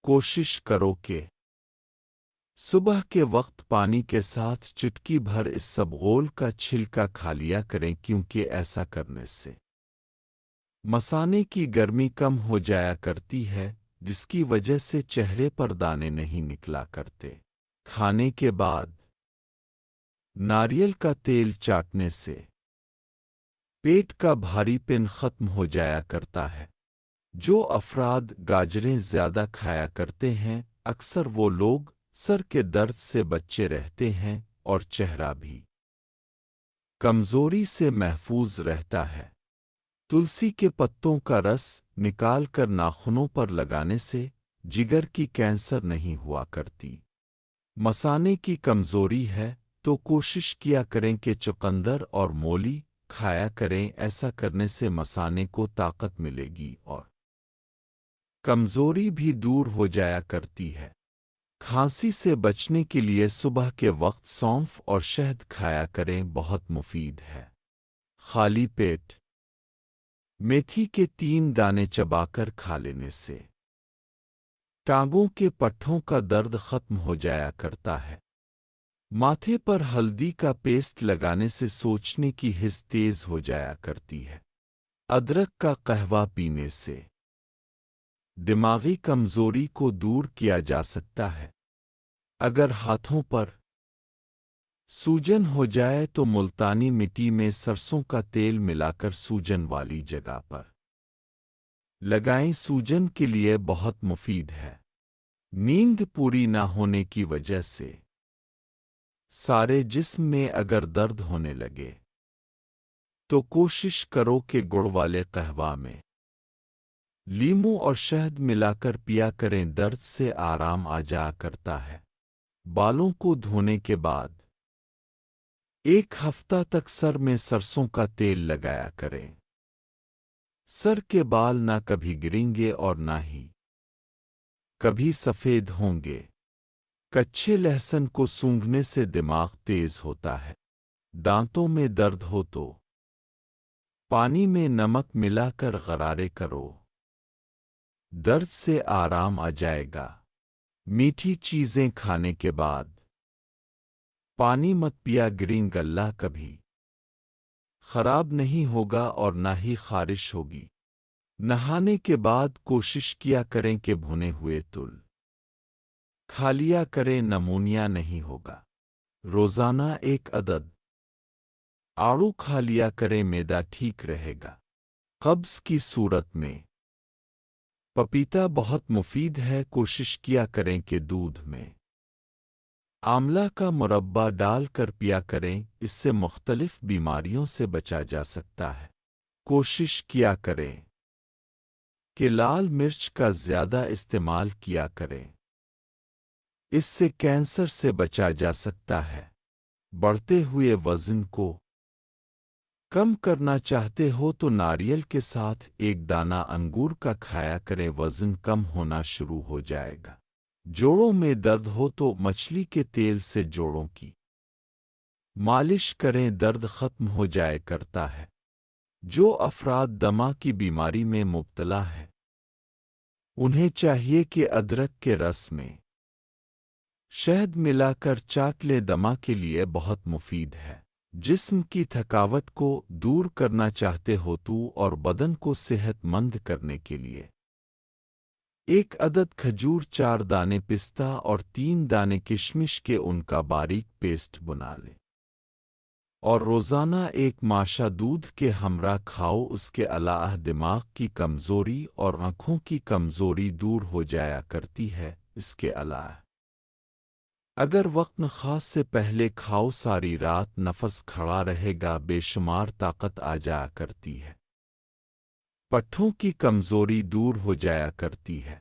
کوشش کرو کہ صبح کے وقت پانی کے ساتھ چٹکی بھر اس سبغول کا چھلکا کھا لیا کریں، کیونکہ ایسا کرنے سے مثانے کی گرمی کم ہو جایا کرتی ہے، جس کی وجہ سے چہرے پر دانے نہیں نکلا کرتے۔ کھانے کے بعد ناریل کا تیل چاٹنے سے پیٹ کا بھاری پن ختم ہو جایا کرتا ہے۔ جو افراد گاجریں زیادہ کھایا کرتے ہیں، اکثر وہ لوگ سر کے درد سے بچے رہتے ہیں اور چہرہ بھی کمزوری سے محفوظ رہتا ہے۔ تلسی کے پتوں کا رس نکال کر ناخنوں پر لگانے سے جگر کی کینسر نہیں ہوا کرتی۔ مثانے کی کمزوری ہے تو کوشش کیا کریں کہ چقندر اور مولی کھایا کریں، ایسا کرنے سے مثانے کو طاقت ملے گی اور کمزوری بھی دور ہو جایا کرتی ہے۔ کھانسی سے بچنے کے لیے صبح کے وقت سونف اور شہد کھایا کریں، بہت مفید ہے۔ خالی پیٹ میتھی کے 3 دانے چبا کر کھا لینے سے ٹانگوں کے پٹھوں کا درد ختم ہو جایا کرتا ہے۔ ماتھے پر ہلدی کا پیسٹ لگانے سے سوچنے کی حس تیز ہو جایا کرتی ہے۔ ادرک کا قہوہ پینے سے دماغی کمزوری کو دور کیا جا سکتا ہے۔ اگر ہاتھوں پر سوجن ہو جائے تو ملتانی مٹی میں سرسوں کا تیل ملا کر سوجن والی جگہ پر لگائیں، سوجن کے لیے بہت مفید ہے۔ نیند پوری نہ ہونے کی وجہ سے سارے جسم میں اگر درد ہونے لگے تو کوشش کرو کہ گڑ والے قہوہ میں لیموں اور شہد ملا کر پیا کریں، درد سے آرام آ جا کرتا ہے۔ بالوں کو دھونے کے بعد 1 ہفتہ تک سر میں سرسوں کا تیل لگایا کریں۔ سر کے بال نہ کبھی گریں گے اور نہ ہی کبھی سفید ہوں گے۔ کچے لہسن کو سونگھنے سے دماغ تیز ہوتا ہے۔ دانتوں میں درد ہو تو پانی میں نمک ملا کر غرارے کرو، درد سے آرام آ جائے گا۔ میٹھی چیزیں کھانے کے بعد پانی مت پیا، گرین گلہ کبھی خراب نہیں ہوگا اور نہ ہی خارش ہوگی۔ نہانے کے بعد کوشش کیا کریں کہ بھنے ہوئے تل کھا لیا کریں، نمونیا نہیں ہوگا۔ روزانہ 1 عدد آڑو کھا لیا کریں، معدہ ٹھیک رہے گا۔ قبض کی صورت میں پپیتا بہت مفید ہے، کوشش کیا کریں کہ دودھ میں آملہ کا مربع ڈال کر پیا کریں، اس سے مختلف بیماریوں سے بچا جا سکتا ہے۔ کوشش کیا کریں کہ لال مرچ کا زیادہ استعمال کیا کریں، اس سے کینسر سے بچا جا سکتا ہے۔ بڑھتے ہوئے وزن کو کم کرنا چاہتے ہو تو ناریل کے ساتھ 1 دانہ انگور کا کھایا کریں، وزن کم ہونا شروع ہو جائے گا۔ جوڑوں میں درد ہو تو مچھلی کے تیل سے جوڑوں کی مالش کریں، درد ختم ہو جائے کرتا ہے۔ جو افراد دمہ کی بیماری میں مبتلا ہے انہیں چاہیے کہ ادرک کے رس میں شہد ملا کر چاٹ لے، دمہ کے لیے بہت مفید ہے۔ جسم کی تھکاوٹ کو دور کرنا چاہتے ہو تو اور بدن کو صحت مند کرنے کے لیے 1 عدد کھجور، 4 دانے پستہ اور 3 دانے کشمش کے ان کا باریک پیسٹ بنا لیں اور روزانہ 1 ماشا دودھ کے ہمراہ کھاؤ۔ اس کے علاوہ دماغ کی کمزوری اور آنکھوں کی کمزوری دور ہو جایا کرتی ہے۔ اس کے علاوہ اگر وقت خاص سے پہلے کھاؤ، ساری رات نفس کھڑا رہے گا، بے شمار طاقت آ جایا کرتی ہے، پٹھوں کی کمزوری دور ہو جایا کرتی ہے۔